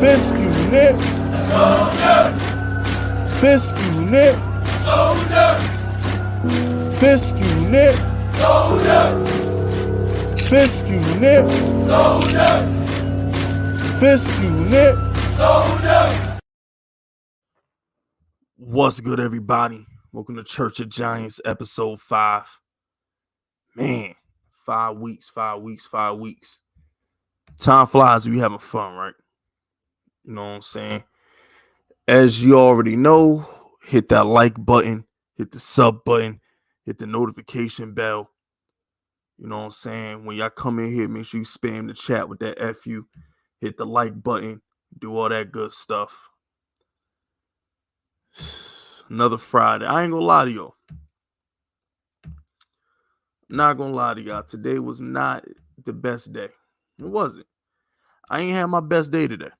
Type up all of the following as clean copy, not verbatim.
This unit. This unit. This unit. This unit. This unit. What's good, everybody? Welcome to Church of Giants EP5. Man, 5 weeks. Time flies when you having fun, right? You know what I'm saying? As you already know, hit that like button, hit the sub button, hit the notification bell. You know what I'm saying? When y'all come in here, make sure you spam the chat with that FU. Hit the like button, do all that good stuff. Another Friday. I ain't gonna lie to y'all. Not gonna lie to y'all. Today was not the best day. It wasn't. I ain't had my best day today.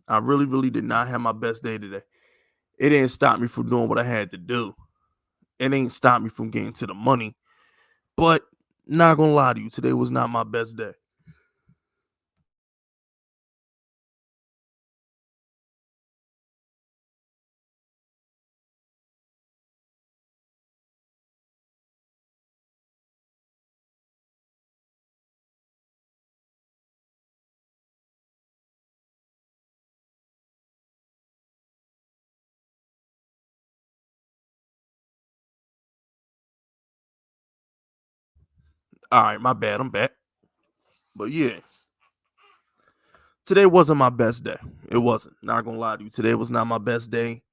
I really did not have my best day today. It didn't stop me from doing what I had to do. It ain't stopped me from getting to the money. But not gonna lie to you, today was not my best day. All right, my bad. I'm back. But yeah, today wasn't my best day. It wasn't. Not gonna lie to you. Today was not my best day.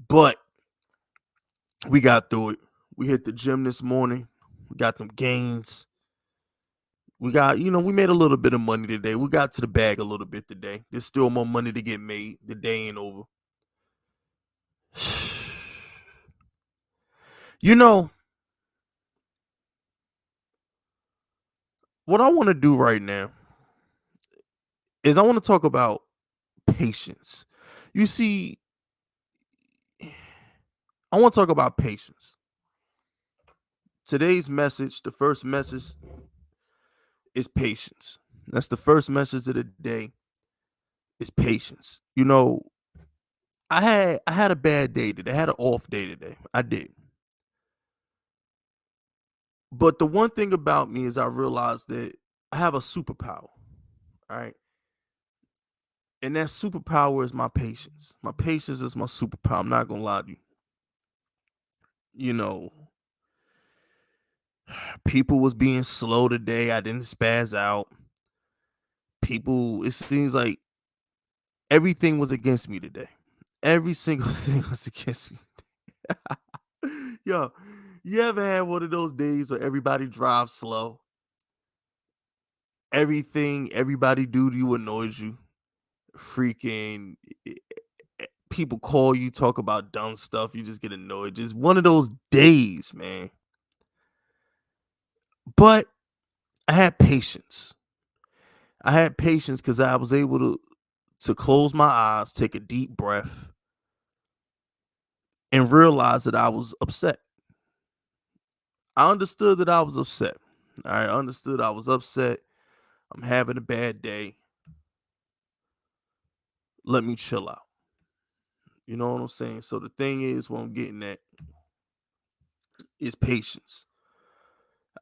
But we got through it. We hit the gym this morning. We got them gains. We got, we made a little bit of money today. We got to the bag a little bit today. There's still more money to get made. The day ain't over. What I want to do right now is I want to talk about patience. You see, I want to talk about patience. Today's message, the first message, is patience. That's the first message of the day, is patience. I had a bad day today. I had an off day today. I did. But the one thing about me is I realized that I have a superpower. All right. And that superpower is my patience. My patience is my superpower. I'm not gonna lie to you. People was being slow today. I didn't spaz out. It seems like everything was against me today. Every single thing was against me. Yo, you ever had one of those days where everybody drives slow? Everything everybody do to you annoys you. Freaking people call you, talk about dumb stuff, you just get annoyed. Just one of those days, man. But I had patience. I had patience because I was able to close my eyes, take a deep breath, and realize that I was upset. I understood that I was upset. I understood I was upset. I'm having a bad day. Let me chill out. You know what I'm saying? So the thing is, what I'm getting at is patience.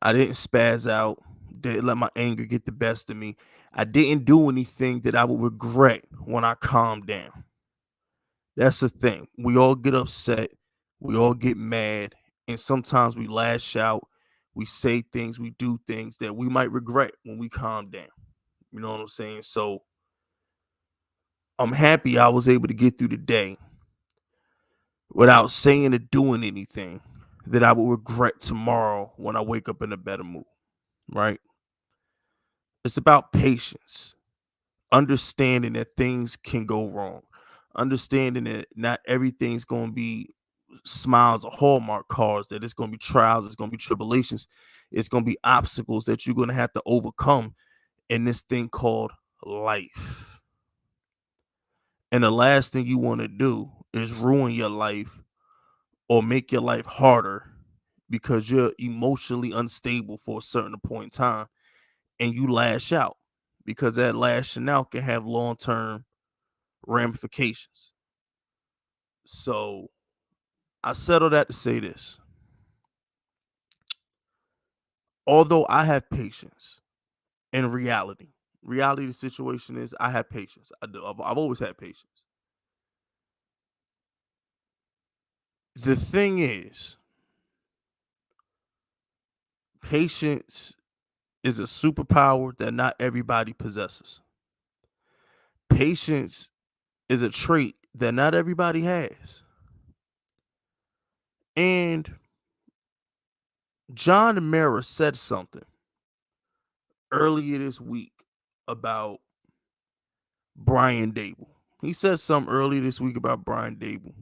I didn't spaz out, didn't let my anger get the best of me. I didn't do anything that I would regret when I calmed down. That's the thing. We all get upset. We all get mad. And sometimes we lash out. We say things, we do things that we might regret when we calm down. You know what I'm saying? So I'm happy I was able to get through the day without saying or doing anything that I will regret tomorrow when I wake up in a better mood, right? It's about patience, understanding that things can go wrong, understanding that not everything's going to be smiles or Hallmark cards, that it's going to be trials, it's going to be tribulations, it's going to be obstacles that you're going to have to overcome in this thing called life. And the last thing you want to do is ruin your life or make your life harder because you're emotionally unstable for a certain point in time and you lash out, because that lashing out can have long-term ramifications. So I settled that to say this. Although I have patience in reality of the situation is I have patience. I do. I've always had patience. The thing is, patience is a superpower that not everybody possesses. Patience is a trait that not everybody has. And John Mara said something earlier this week about Brian Dable. He said something earlier this week about Brian Dable.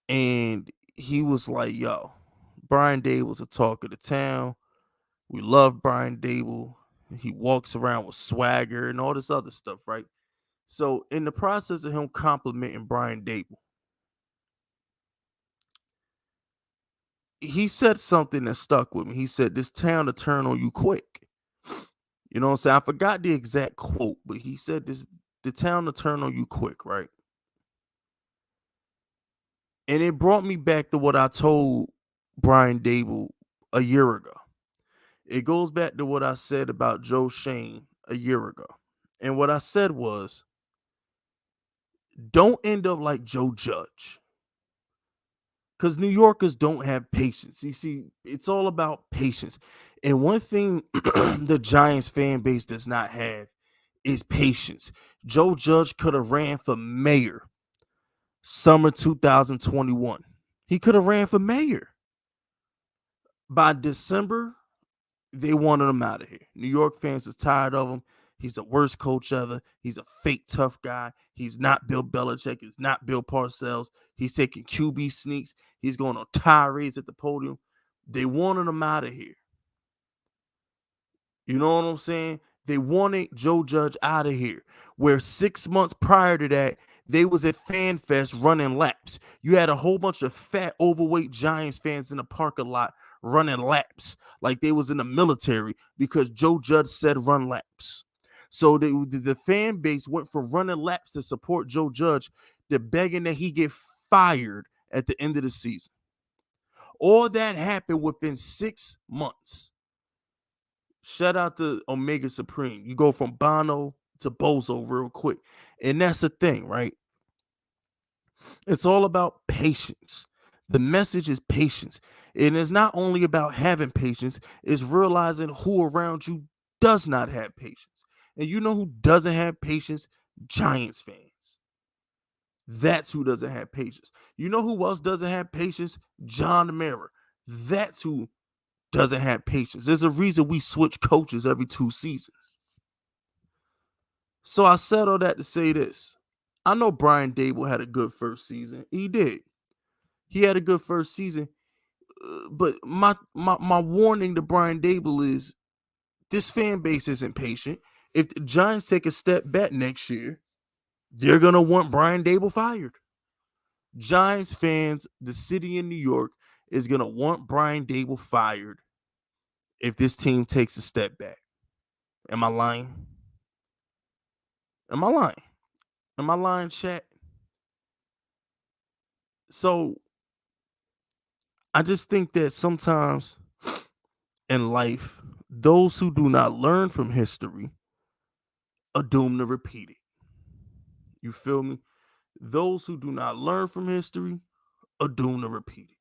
And he was like, yo, Brian Dable's a talk of the town. We love Brian Dable. He walks around with swagger and all this other stuff, right? So, in the process of him complimenting Brian Dable, he said something that stuck with me. He said, this town will turn on you quick. You know what I'm saying? I forgot the exact quote, but he said this the town will turn on you quick, right? And it brought me back to what I told Brian Dable a year ago. It goes back to what I said about Joe Shane a year ago. And what I said was, don't end up like Joe Judge. Because New Yorkers don't have patience. You see, it's all about patience. And one thing the Giants fan base does not have is patience. Joe Judge could have ran for mayor summer 2021. He could have ran for mayor. By December, they wanted him out of here. New York fans is tired of him. He's the worst coach ever. He's a fake tough guy. He's not Bill Belichick. He's not Bill Parcells. He's taking QB sneaks. He's going on tirades at the podium. They wanted him out of here. You know what I'm saying? They wanted Joe Judge out of here. Where 6 months prior to that, they was at Fan Fest running laps. You had a whole bunch of fat, overweight Giants fans in the parking lot running laps like they was in the military because Joe Judge said run laps. So the fan base went from running laps to support Joe Judge to begging that he get fired at the end of the season. All that happened within 6 months. Shout out to Omega Supreme. You go from Bono to Bozo real quick. And that's the thing, right? It's all about patience. The message is patience. And it's not only about having patience, it's realizing who around you does not have patience. And you know who doesn't have patience? Giants fans. That's who doesn't have patience. You know who else doesn't have patience? John Mara. That's who doesn't have patience. There's a reason we switch coaches every 2 seasons. So I said all that to say this. I know Brian Dable had a good first season. He did. He had a good first season. But my warning to Brian Dable is this fan base isn't patient. If the Giants take a step back next year, they're going to want Brian Dable fired. Giants fans, the city in New York, is going to want Brian Dable fired if this team takes a step back. Am I lying? Am I lying? Am I lying, chat? So I just think that sometimes in life, those who do not learn from history are doomed to repeat it. You feel me? Those who do not learn from history are doomed to repeat it.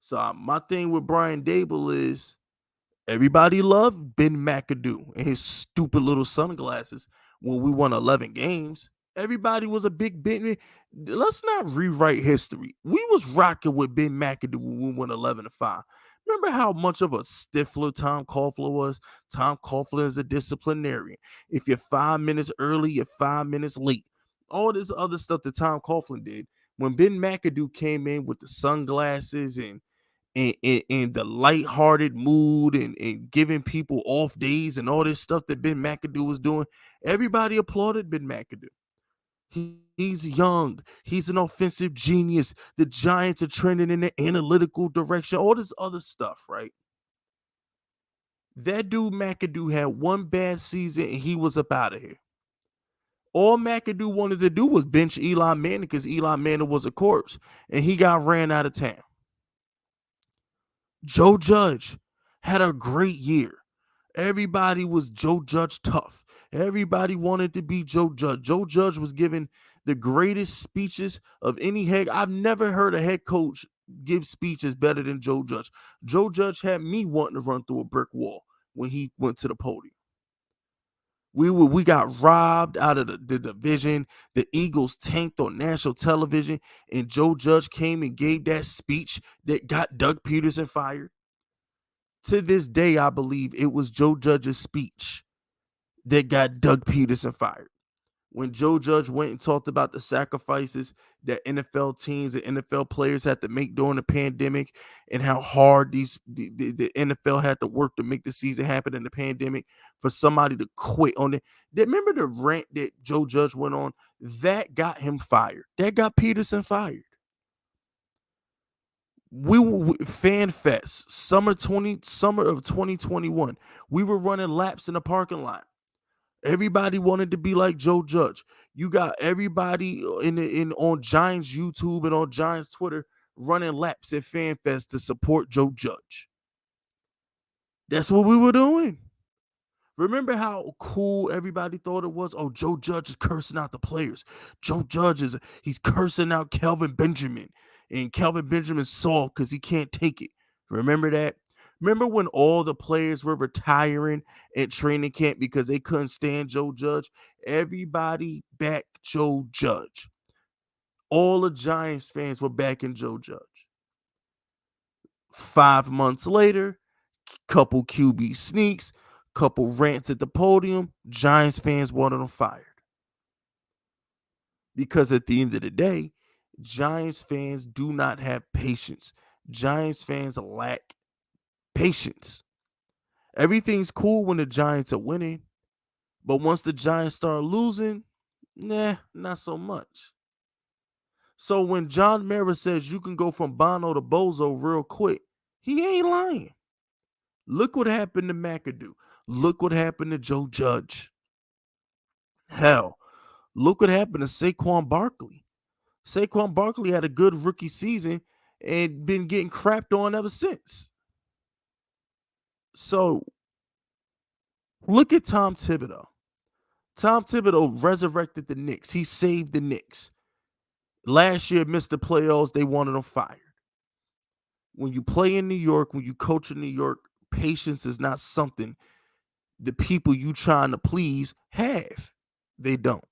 So my thing with Brian Dable is everybody loved Ben McAdoo and his stupid little sunglasses when we won 11 games. Everybody was a big Ben. Let's not rewrite history. We was rocking with Ben McAdoo when we won 11-5. Remember how much of a stiffler Tom Coughlin was? Tom Coughlin is a disciplinarian. If you're 5 minutes early, you're 5 minutes late. All this other stuff that Tom Coughlin did. When Ben McAdoo came in with the sunglasses and the lighthearted mood and giving people off days and all this stuff that Ben McAdoo was doing, everybody applauded Ben McAdoo. He's young. He's an offensive genius. The Giants are trending in the analytical direction. All this other stuff, right? That dude McAdoo had one bad season and he was up out of here. All McAdoo wanted to do was bench Eli Manning because Eli Manning was a corpse, and he got ran out of town. Joe Judge had a great year. Everybody was Joe Judge tough. Everybody wanted to be Joe Judge. Joe Judge was giving the greatest speeches of any head. I've never heard a head coach give speeches better than Joe Judge. Joe Judge had me wanting to run through a brick wall when he went to the podium. We got robbed out of the division. The Eagles tanked on national television, and Joe Judge came and gave that speech that got Doug Peterson fired. To this day, I believe it was Joe Judge's speech that got Doug Peterson fired. When Joe Judge went and talked about the sacrifices that NFL teams and NFL players had to make during the pandemic, and how hard the NFL had to work to make the season happen in the pandemic, for somebody to quit on it. Remember the rant that Joe Judge went on? That got him fired. That got Peterson fired. We were Fan Fest summer of 2021. We were running laps in the parking lot. Everybody wanted to be like Joe Judge. You got everybody in on Giants YouTube and on Giants Twitter running laps at Fan Fest to support Joe Judge. That's what we were doing. Remember how cool everybody thought it was? Oh, Joe Judge is cursing out the players. Joe Judge he's cursing out Kelvin Benjamin. And Kelvin Benjamin saw because he can't take it. Remember that? Remember when all the players were retiring at training camp because they couldn't stand Joe Judge? Everybody backed Joe Judge. All the Giants fans were backing Joe Judge. 5 months later, couple QB sneaks, couple rants at the podium, Giants fans wanted him fired. Because at the end of the day, Giants fans do not have patience. Giants fans lack patience. Everything's cool when the Giants are winning, but once the Giants start losing, not so much. So when John Mara says you can go from Bono to Bozo real quick, he ain't lying. Look what happened to McAdoo. Look what happened to Joe Judge. Hell, look what happened to Saquon Barkley. Saquon Barkley had a good rookie season and been getting crapped on ever since. So look at Tom Thibodeau. Tom Thibodeau resurrected the Knicks. He saved the Knicks. Last year, missed the playoffs. They wanted him fired. When you play in New York, when you coach in New York, patience is not something the people you trying to please have. They don't.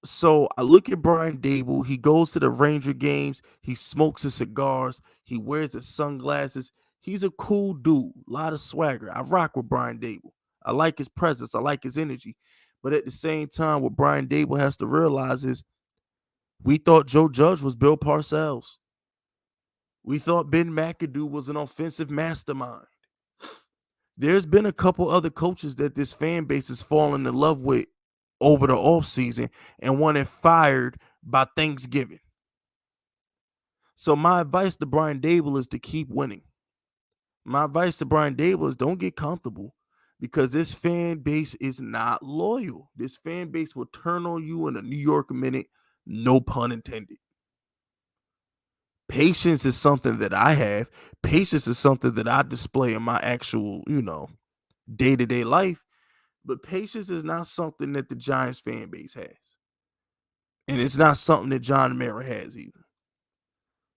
So I look at Brian Daboll. He goes to the Ranger games. He smokes his cigars. He wears his sunglasses. He's a cool dude. A lot of swagger. I rock with Brian Daboll. I like his presence. I like his energy. But at the same time, what Brian Daboll has to realize is we thought Joe Judge was Bill Parcells. We thought Ben McAdoo was an offensive mastermind. There's been a couple other coaches that this fan base has fallen in love with over the offseason and wanted fired by Thanksgiving. So my advice to Brian Daboll is to keep winning. My advice to Brian Daboll is don't get comfortable, because this fan base is not loyal. This fan base will turn on you in a New York minute, no pun intended. Patience is something that I have. Patience is something that I display in my actual, day-to-day life. But patience is not something that the Giants fan base has. And it's not something that John Mara has either.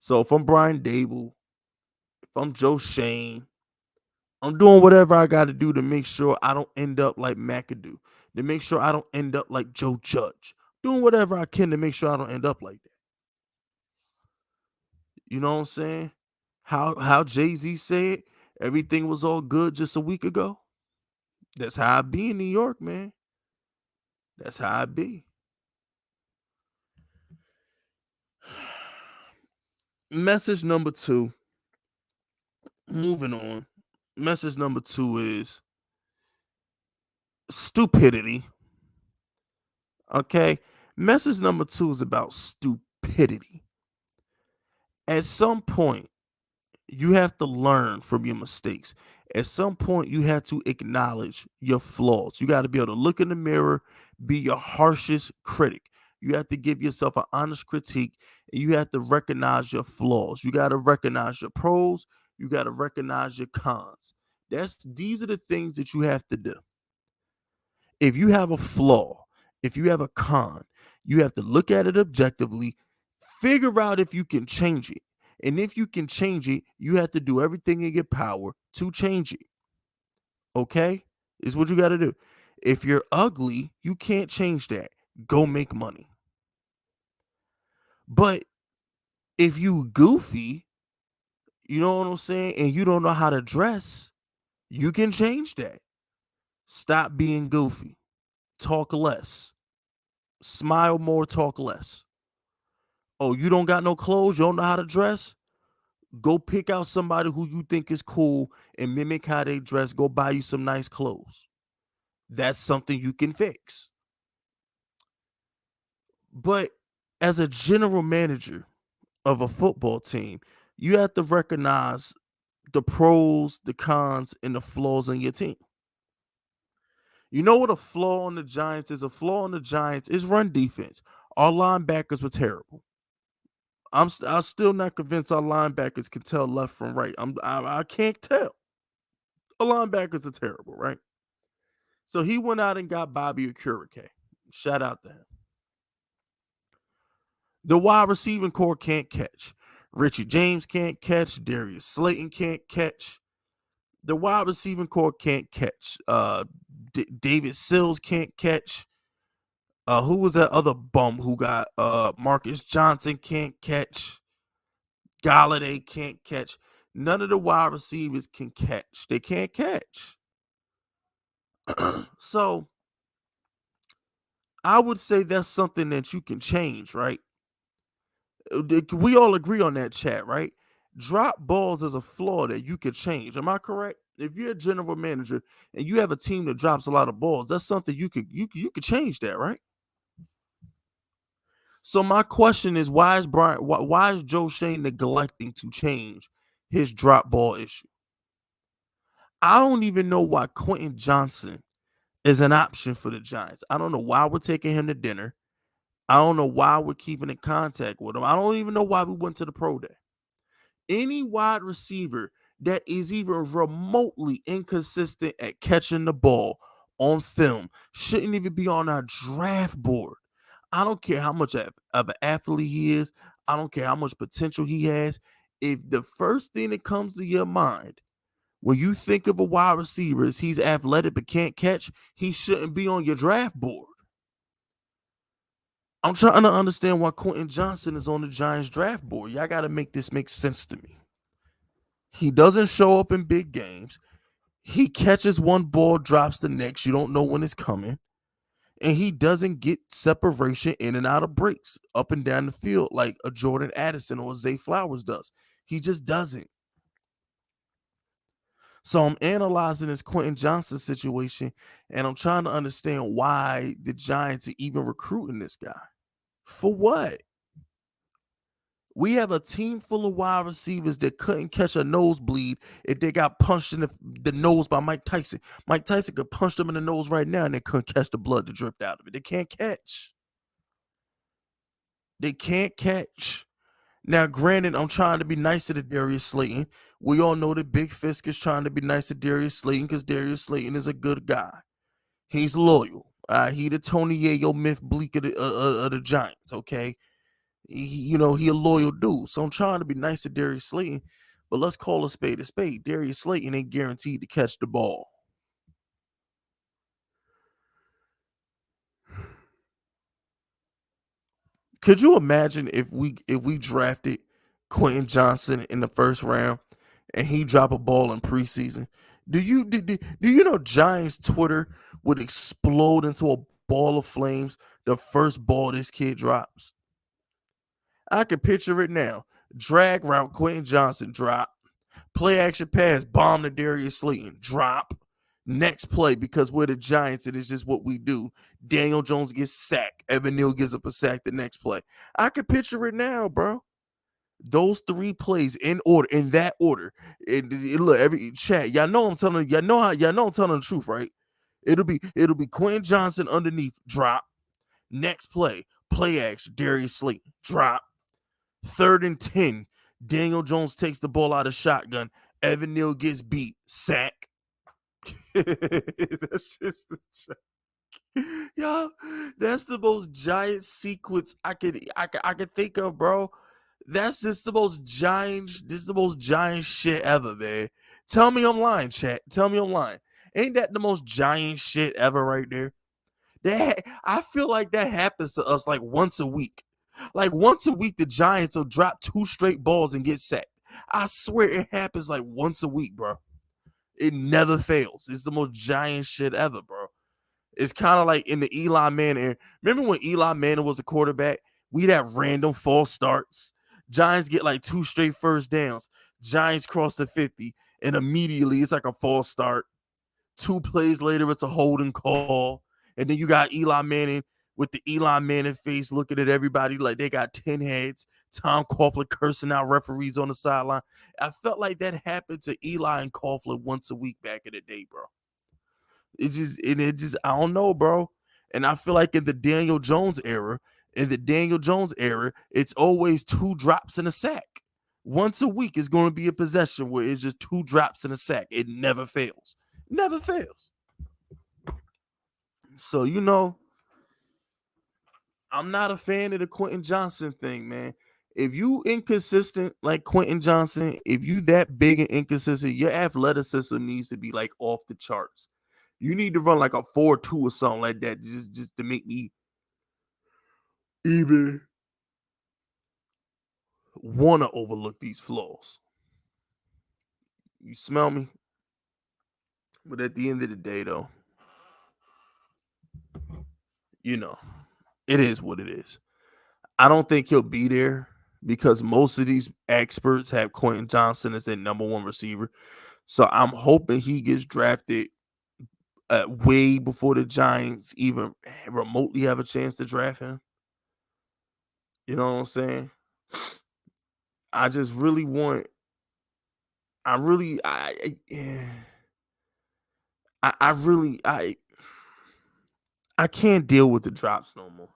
So if I'm Brian Daboll, if I'm Joe Shane, I'm doing whatever I got to do to make sure I don't end up like McAdoo, to make sure I don't end up like Joe Judge. Doing whatever I can to make sure I don't end up like that. You know what I'm saying? How Jay-Z said everything was all good just a week ago. That's how I be in New York, man. That's how I be. Message number 2. Moving on. Message number 2 is stupidity. Okay? Message number 2 is about stupidity. At some point, you have to learn from your mistakes. At some point, you have to acknowledge your flaws. You got to be able to look in the mirror, be your harshest critic. You have to give yourself an honest critique, and you have to recognize your flaws. You got to recognize your pros. You got to recognize your cons. These are the things that you have to do. If you have a flaw, if you have a con, you have to look at it objectively, figure out if you can change it. And if you can change it, you have to do everything in your power to change it. Okay? Is what you got to do. If you're ugly, you can't change that. Go make money. But if you goofy, you know what I'm saying, and you don't know how to dress, you can change that. Stop being goofy. Talk less. Smile more, talk less. Oh, you don't got no clothes, you don't know how to dress? Go pick out somebody who you think is cool and mimic how they dress. Go buy you some nice clothes. That's something you can fix. But as a general manager of a football team, you have to recognize the pros, the cons, and the flaws in your team. You know what a flaw on the Giants is? A flaw on the Giants is run defense. Our linebackers were terrible. I'm still not convinced our linebackers can tell left from right. I can't tell. Our linebackers are terrible, right? So he went out and got Bobby Okereke. Shout out to him. The wide receiving core can't catch. Richie James can't catch. Darius Slayton can't catch. The wide receiving core can't catch. David Sills can't catch. Who was that other bum who got Marcus Johnson can't catch. Galladay can't catch. None of the wide receivers can catch. They can't catch. So I would say that's something that you can change, right? We all agree on that, chat, right? Drop balls is a flaw that you can change. Am I correct? If you're a general manager and you have a team that drops a lot of balls, that's something you could change that, right? So my question is, why is Joe Shane neglecting to change his drop ball issue? I don't even know why Quentin Johnston is an option for the Giants. I don't know why we're taking him to dinner. I don't know why we're keeping in contact with him. I don't even know why we went to the pro day. Any wide receiver that is even remotely inconsistent at catching the ball on film shouldn't even be on our draft board. I don't care how much of an athlete he is. I don't care how much potential he has. If the first thing that comes to your mind when you think of a wide receiver is he's athletic but can't catch, he shouldn't be on your draft board. I'm trying to understand why Quentin Johnston is on the Giants draft board. Y'all got to make this make sense to me. He doesn't show up in big games. He catches one ball, drops the next. You don't know when it's coming. And he doesn't get separation in and out of breaks up and down the field like a Jordan Addison or Zay Flowers does. He just doesn't. So I'm analyzing this Quentin Johnston situation, and I'm trying to understand why the Giants are even recruiting this guy. For what? We have a team full of wide receivers that couldn't catch a nosebleed if they got punched in the nose by Mike Tyson. Mike Tyson could punch them in the nose right now and they couldn't catch the blood that dripped out of it. They can't catch. They can't catch. Now, granted, I'm trying to be nice to the Darius Slayton. We all know that Big Fisk is trying to be nice to Darius Slayton because Darius Slayton is a good guy. He's loyal. He the Tony Yayo myth bleak of the Giants, okay? He a loyal dude. So I'm trying to be nice to Darius Slayton, but let's call a spade a spade. Darius Slayton ain't guaranteed to catch the ball. Could you imagine if we drafted Quentin Johnston in the first round and he drop a ball in preseason? Do you know Giants Twitter would explode into a ball of flames the first ball this kid drops? I can picture it now. Drag route, Quentin Johnston, drop. Play action pass, bomb to Darius Slayton, drop. Next play, because we're the Giants, it is just what we do. Daniel Jones gets sacked. Evan Neal gives up a sack the next play. I can picture it now, bro. Those three plays in order, in that order. Look, every chat, y'all know I'm telling y'all know I'm telling the truth, right? It'll be Quentin Johnston underneath, drop. Next play action, Darius Slayton, drop. 3rd and 10, Daniel Jones takes the ball out of shotgun. Evan Neal gets beat, sack. That's just the yo, that's the most giant sequence I could think of, bro. That's just the most giant. This is the most giant shit ever, man. Tell me I'm lying, chat. Tell me I'm lying. Ain't that the most giant shit ever right there? I feel like that happens to us like once a week. Like once a week, the Giants will drop 2 straight balls and get sacked. I swear it happens like once a week, bro. It never fails. It's the most giant shit ever, bro. It's kind of like in the Eli Manning era. Remember when Eli Manning was a quarterback? We'd have random false starts. Giants get like 2 straight first downs. Giants cross the 50, and immediately it's like a false start. 2 plays later, it's a holding call. And then you got Eli Manning with the Eli Manning face looking at everybody like they got 10 heads. Tom Coughlin cursing out referees on the sideline. I felt like that happened to Eli and Coughlin once a week back in the day, bro. I don't know, bro. And I feel like in the Daniel Jones era, it's always 2 drops and a sack. Once a week is going to be a possession where it's just 2 drops and a sack. It never fails. Never fails. So, I'm not a fan of the Quentin Johnston thing, man. If you inconsistent like Quentin Johnston, if you that big and inconsistent, your athleticism needs to be like off the charts. You need to run like a 4.2 or something like that, just to make me even want to overlook these flaws. You smell me? But at the end of the day, though, it is what it is. I don't think he'll be there because most of these experts have Quentin Johnston as their number 1 receiver. So I'm hoping he gets drafted way before the Giants even remotely have a chance to draft him. You know what I'm saying? I just really want. I really, I really, I can't deal with the drops no more.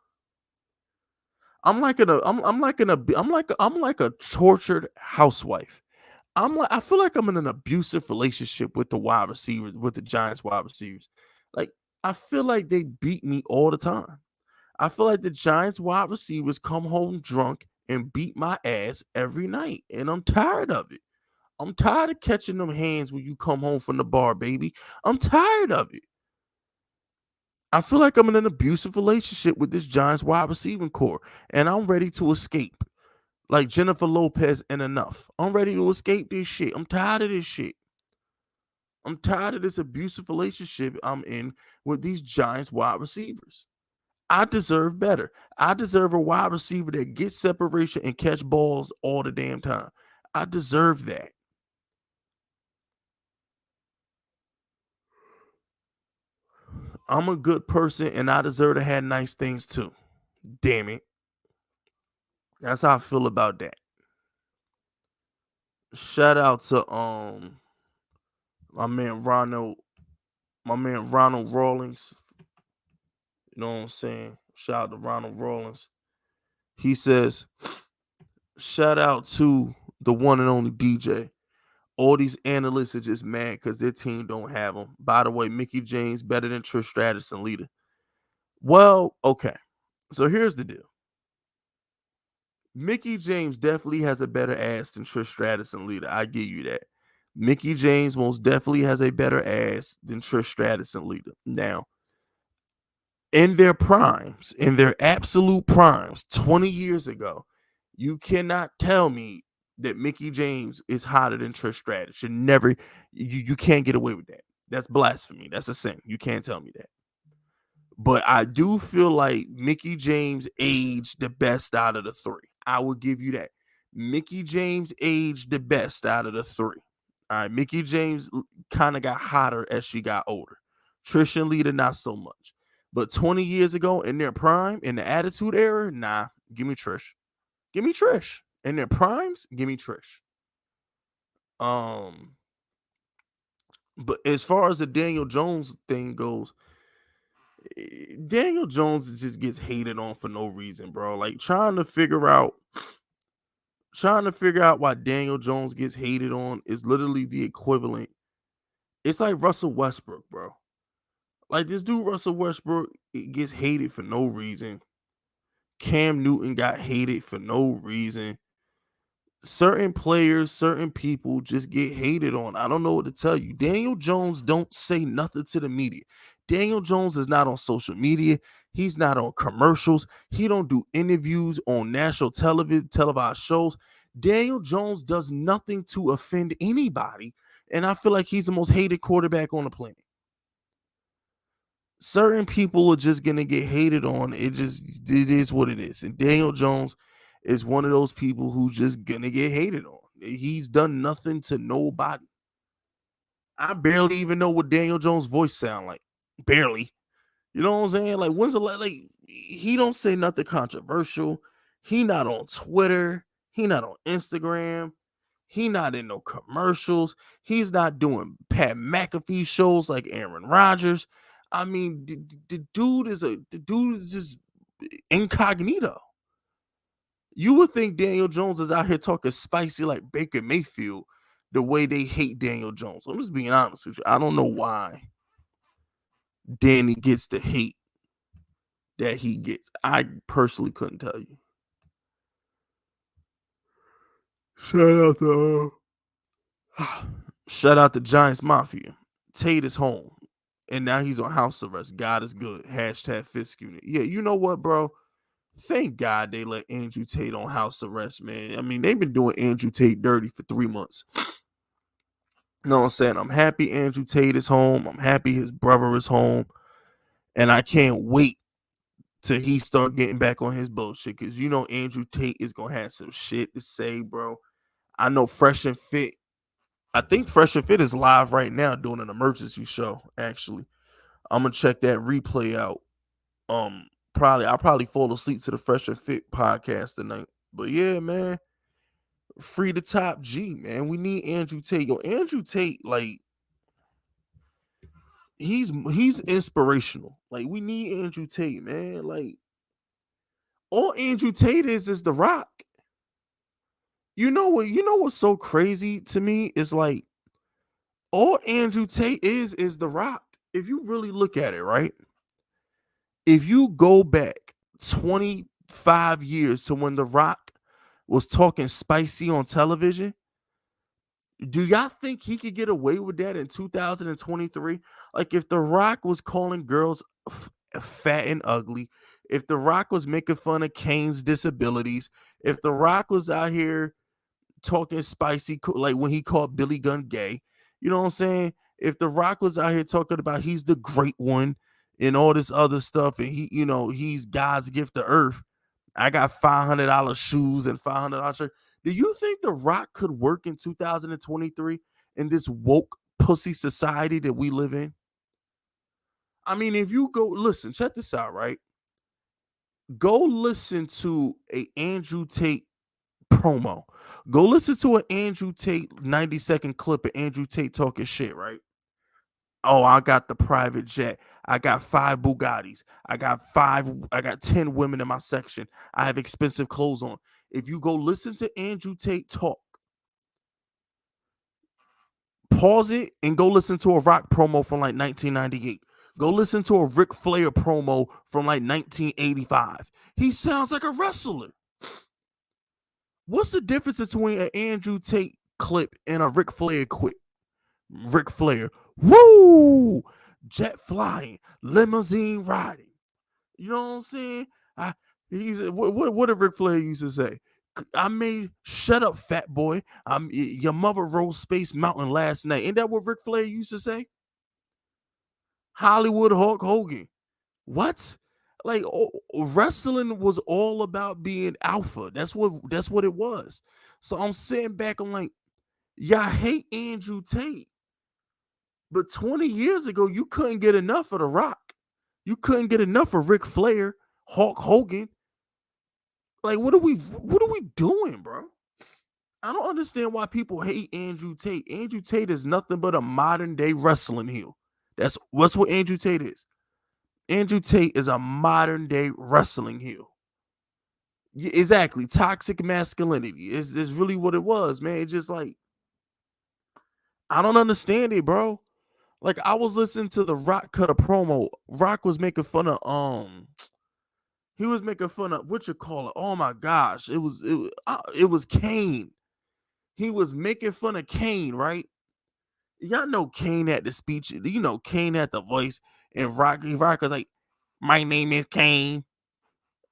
I'm like a tortured housewife. I feel like I'm in an abusive relationship with the wide receivers, with the Giants wide receivers. Like, I feel like they beat me all the time. I feel like the Giants wide receivers come home drunk and beat my ass every night, and I'm tired of it. I'm tired of catching them hands when you come home from the bar, baby. I'm tired of it. I feel like I'm in an abusive relationship with this Giants wide receiving core, and I'm ready to escape. Like Jennifer Lopez and enough. I'm ready to escape this shit. I'm tired of this shit. I'm tired of this abusive relationship I'm in with these Giants wide receivers. I deserve better. I deserve a wide receiver that gets separation and catch balls all the damn time. I deserve that. I'm a good person and I deserve to have nice things too. Damn it. That's how I feel about that. Shout out to my man Ronald, Rawlings. You know what I'm saying? Shout out to Ronald Rawlings. He says, shout out to the one and only DJ. All these analysts are just mad because their team don't have him. By the way, Mickey James better than Trish Stratus and Lita. Well, okay. So here's the deal. Mickey James definitely has a better ass than Trish Stratus and Lita. I give you that. Mickey James most definitely has a better ass than Trish Stratus and Lita. Now, in their primes, in their absolute primes, 20 years ago, you cannot tell me that Mickey James is hotter than Trish Stratus. You can't get away with that. That's blasphemy. That's a sin. You can't tell me that. But I do feel like Mickey James aged the best out of the 3. I will give you that. Mickey James aged the best out of the 3. All right, Mickey James kind of got hotter as she got older. Trish and Lita, not so much. But 20 years ago in their prime, in the Attitude Era, nah, give me Trish. Give me Trish. In their primes, give me Trish. Um, but as far as the Daniel Jones thing goes, Daniel Jones just gets hated on for no reason, bro. Like trying to figure out why Daniel Jones gets hated on is literally the equivalent. It's like Russell Westbrook, bro. Like this dude Russell Westbrook gets hated for no reason. Cam Newton got hated for no reason. Certain players, certain people just get hated on. I don't know what to tell you. Daniel Jones don't say nothing to the media. Daniel Jones is not on social media. He's not on commercials. He don't do interviews on national television, televised shows. Daniel Jones does nothing to offend anybody. And I feel like he's the most hated quarterback on the planet. Certain people are just gonna get hated on. It is what it is. And Daniel Jones is one of those people who's just gonna get hated on. He's done nothing to nobody. I barely even know what Daniel Jones' voice sound like. Barely. You know what I'm saying? Like when's the like he don't say nothing controversial. He not on Twitter. He not on Instagram. He not in no commercials. He's not doing Pat McAfee shows like Aaron Rodgers. I mean, the dude is just incognito. You would think Daniel Jones is out here talking spicy like Baker Mayfield, the way they hate Daniel Jones. I'm just being honest with you. I don't know why Danny gets the hate that he gets. I personally couldn't tell you. Shout out to shout out to Giants Mafia. Tate is home. And now he's on house arrest. God is good. Hashtag Fisk unit. Yeah, you know what, bro? Thank God they let Andrew Tate on house arrest, man. I mean, they've been doing Andrew Tate dirty for 3 months. You know what I'm saying? I'm happy Andrew Tate is home. I'm happy his brother is home. And I can't wait till he start getting back on his bullshit. Because you know Andrew Tate is going to have some shit to say, bro. I know Fresh and Fit. I think Fresh and Fit is live right now doing an emergency show, actually. I'm going to check that replay out. I'll probably fall asleep to the Fresh and Fit podcast tonight. But yeah, man. Free the top G, man. We need Andrew Tate. Yo, Andrew Tate, like, he's inspirational. Like, we need Andrew Tate, man. Like, all Andrew Tate is The Rock. You know what's so crazy to me is like all Andrew Tate is The Rock. If you really look at it, right? If you go back 25 years to when The Rock was talking spicy on television, do y'all think he could get away with that in 2023? Like if The Rock was calling girls fat and ugly, if The Rock was making fun of Kane's disabilities, if The Rock was out here talking spicy, like when he called Billy Gunn gay, you know what I'm saying? If The Rock was out here talking about he's the great one and all this other stuff, and he's God's gift to earth. I got $500 shoes and $500 shirt. Do you think The Rock could work in 2023 in this woke pussy society that we live in? I mean, if you go listen, check this out, right? Go listen to a Andrew Tate promo. Go listen to an Andrew Tate 90-second clip of Andrew Tate talking shit, right? Oh, I got the private jet. I got 5 Bugattis. I got 10 women in my section. I have expensive clothes on. If you go listen to Andrew Tate talk, pause it and go listen to a Rock promo from like 1998. Go listen to a Ric Flair promo from like 1985. He sounds like a wrestler. What's the difference between an Andrew Tate clip and a Ric Flair clip? Ric Flair, woo, jet flying, limousine riding. You know what I'm saying? What did Ric Flair used to say? Shut up, fat boy. Your mother rode Space Mountain last night. Ain't that what Ric Flair used to say? Hollywood Hulk Hogan. What? Like wrestling was all about being alpha. That's what it was. So I'm sitting back, I'm like, y'all hate Andrew Tate. But 20 years ago, you couldn't get enough of The Rock. You couldn't get enough of Ric Flair, Hulk Hogan. Like, what are we doing, bro? I don't understand why people hate Andrew Tate. Andrew Tate is nothing but a modern day wrestling heel. What's what Andrew Tate is. Andrew Tate is a modern day wrestling heel. Yeah, exactly. Toxic masculinity is really what it was, man. It's just like I don't understand it, bro. Like I was listening to the Rock cut a promo. Rock was making fun of he was making fun of what you call it. Oh my gosh, it was Kane. He was making fun of Kane, right? Y'all know Kane had the speech. You know Kane had the voice, and Rock was like, "My name is Kane.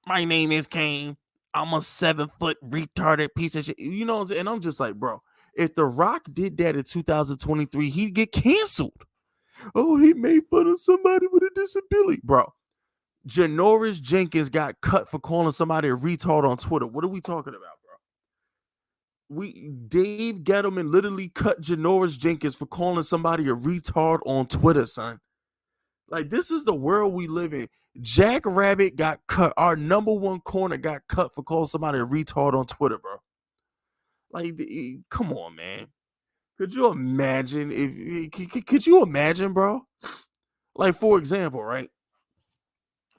My name is Kane. I'm a 7-foot retarded piece of shit." You know, and I'm just like, bro, if The Rock did that in 2023, he'd get canceled. Oh, he made fun of somebody with a disability, bro. Janoris Jenkins got cut for calling somebody a retard on Twitter. What are we talking about, bro? Dave Gettleman literally cut Janoris Jenkins for calling somebody a retard on Twitter, son. Like, this is the world we live in. Jack Rabbit got cut. Our number one corner got cut for calling somebody a retard on Twitter, bro. Like, come on, man. Could you imagine could you imagine, bro? Like, for example, right?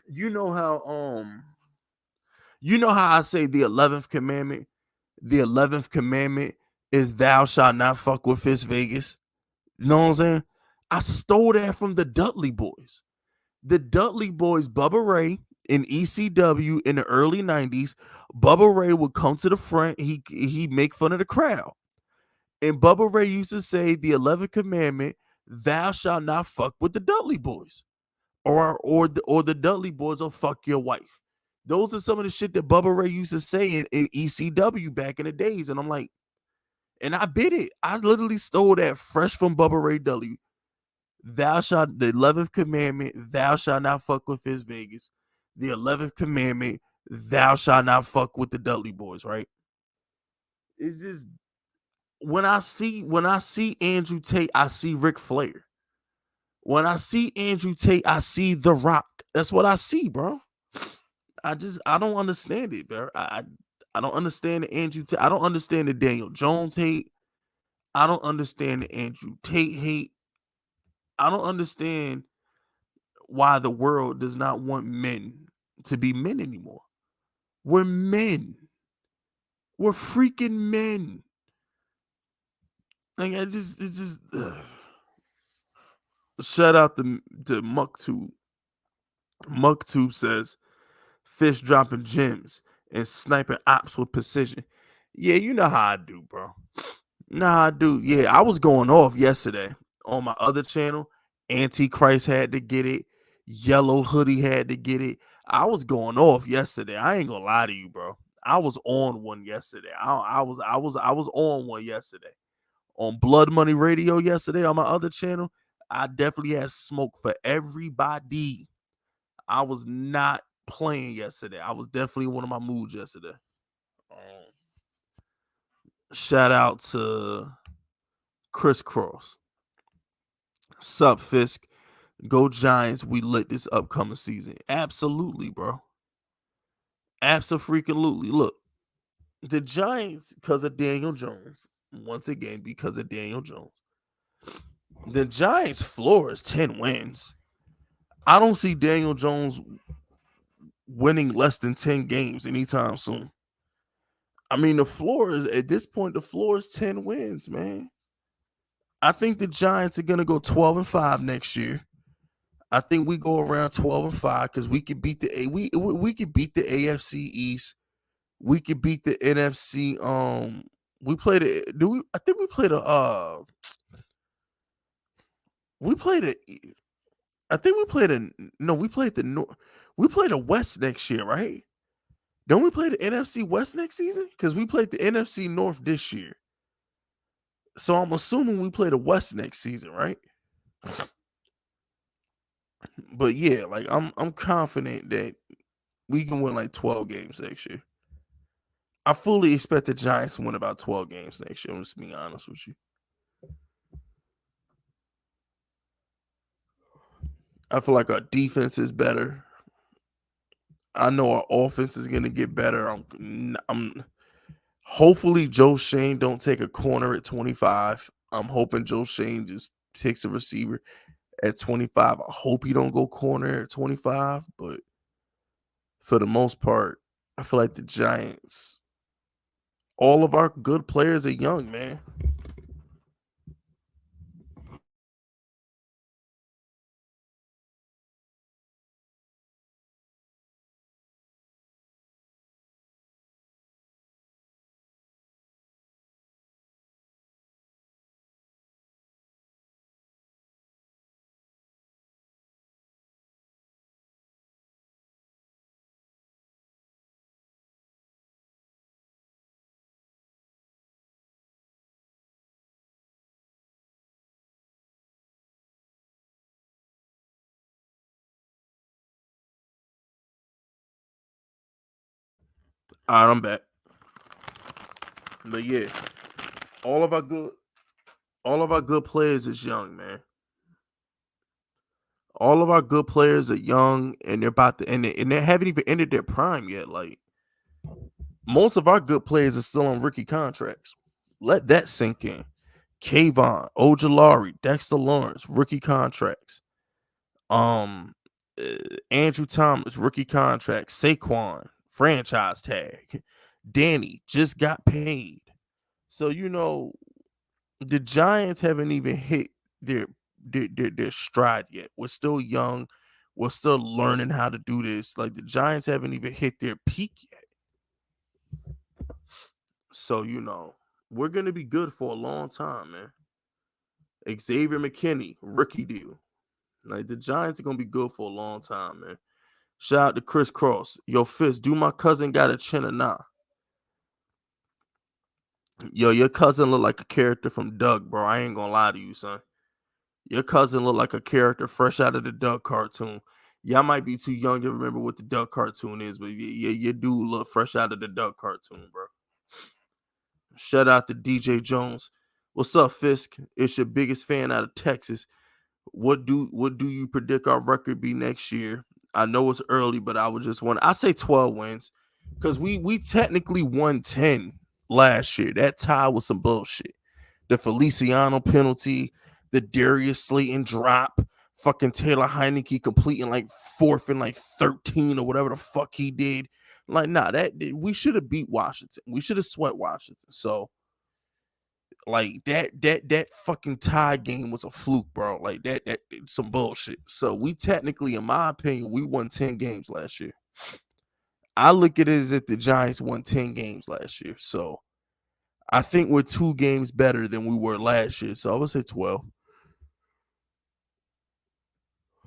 You know how I say the 11th commandment? The 11th commandment is thou shalt not fuck with Fist Vegas. You know what I'm saying? I stole that from the Dudley Boys. The Dudley Boys, Bubba Ray in ECW in the early 90s, Bubba Ray would come to the front. He make fun of the crowd. And Bubba Ray used to say the 11th commandment, thou shalt not fuck with the Dudley Boys. Or the Dudley Boys will fuck your wife. Those are some of the shit that Bubba Ray used to say in ECW back in the days. And I'm like, and I bit it. I literally stole that fresh from Bubba Ray Dudley. The 11th commandment, thou shalt not fuck with Fist Vegas. The 11th commandment, thou shalt not fuck with the Dudley Boys, right? It's just when I see Andrew Tate, I see Ric Flair. When I see Andrew Tate, I see The Rock. That's what I see, bro. I don't understand it, bro. I don't understand the Andrew Tate. I don't understand the Daniel Jones hate. I don't understand the Andrew Tate hate. I don't understand why the world does not want men to be men anymore. We're men. We're freaking men. Like it's just shout out to MuckTube. MuckTube says fish dropping gems and sniping ops with precision. Yeah, you know how I do, bro. Nah, dude. Yeah, I was going off yesterday on my other channel. Antichrist had to get it. Yellow Hoodie had to get it. I was going off yesterday. I ain't gonna lie to you, bro. I was on one yesterday. I was on one yesterday. On Blood Money Radio yesterday on my other channel. I definitely had smoke for everybody. I was not playing yesterday. I was definitely in one of my moods yesterday. Shout out to Crisscross. Sup, Fisk. Go Giants. We lit this upcoming season. Absolutely, bro. Absolutely. Look, the Giants, because of Daniel Jones, once again, because of Daniel Jones, the Giants' floor is 10 wins. I don't see Daniel Jones winning less than 10 games anytime soon. I mean, the floor is, at this point, the floor is 10 wins, man. I think the Giants are going to go 12-5 next year. I think we go around 12-5 because we could beat we could beat the AFC East. We could beat the NFC. We played it. Do we? I think we played a. We played a. I think we played a. No, we played the North. We played a West next year, right? Don't we play the NFC West next season? Because we played the NFC North this year. So I'm assuming we play the West next season, right? But yeah, like I'm confident that we can win like 12 games next year. I fully expect the Giants to win about 12 games next year. I'm just being honest with you. I feel like our defense is better. I know our offense is gonna get better. Hopefully, Joe Shane don't take a corner at 25. I'm hoping Joe Shane just takes a receiver at 25. I hope he don't go corner at 25, but for the most part, I feel like the Giants, all of our good players are young, man. All right, I'm back. But yeah, all of our good all of our good players is young, man. All of our good players are young and they're about to end it, and they haven't even ended their prime yet. Like most of our good players are still on rookie contracts. Let that sink in. Kayvon, Ojolari, Dexter Lawrence, rookie contracts. Um, Andrew Thomas, rookie contract. Saquon, franchise tag. Danny just got paid. So the Giants haven't even hit their their stride yet. We're still young. We're still learning how to do this. Like the Giants haven't even hit their peak yet. So we're gonna be good for a long time, man. Xavier McKinney, rookie deal. Like the Giants are gonna be good for a long time, man. Shout out to Chris Cross. Yo, Fist, do my cousin got a chin or not? Yo, your cousin look like a character from Doug, bro. I ain't gonna lie to you, son. Your cousin look like a character fresh out of the Doug cartoon. Y'all might be too young to remember what the Duck cartoon is, but yeah, you do look fresh out of the Duck cartoon, bro. Shout out to DJ Jones. What's up, Fisk? It's your biggest fan out of Texas. What do you predict our record be next year? I know it's early, but I would just want I say 12 wins. Because we technically won 10 last year. That tie was some bullshit. The Feliciano penalty, the Darius Slayton drop, fucking Taylor Heineke completing like fourth and like 13 or whatever the fuck he did. Like, nah, that we should have beat Washington. We should have swept Washington. So, like that fucking tie game was a fluke, bro. Like that some bullshit. So we technically, in my opinion, we won 10 games last year. I look at it as if the Giants won 10 games last year. So I think we're 2 games better than we were last year. So I would say 12.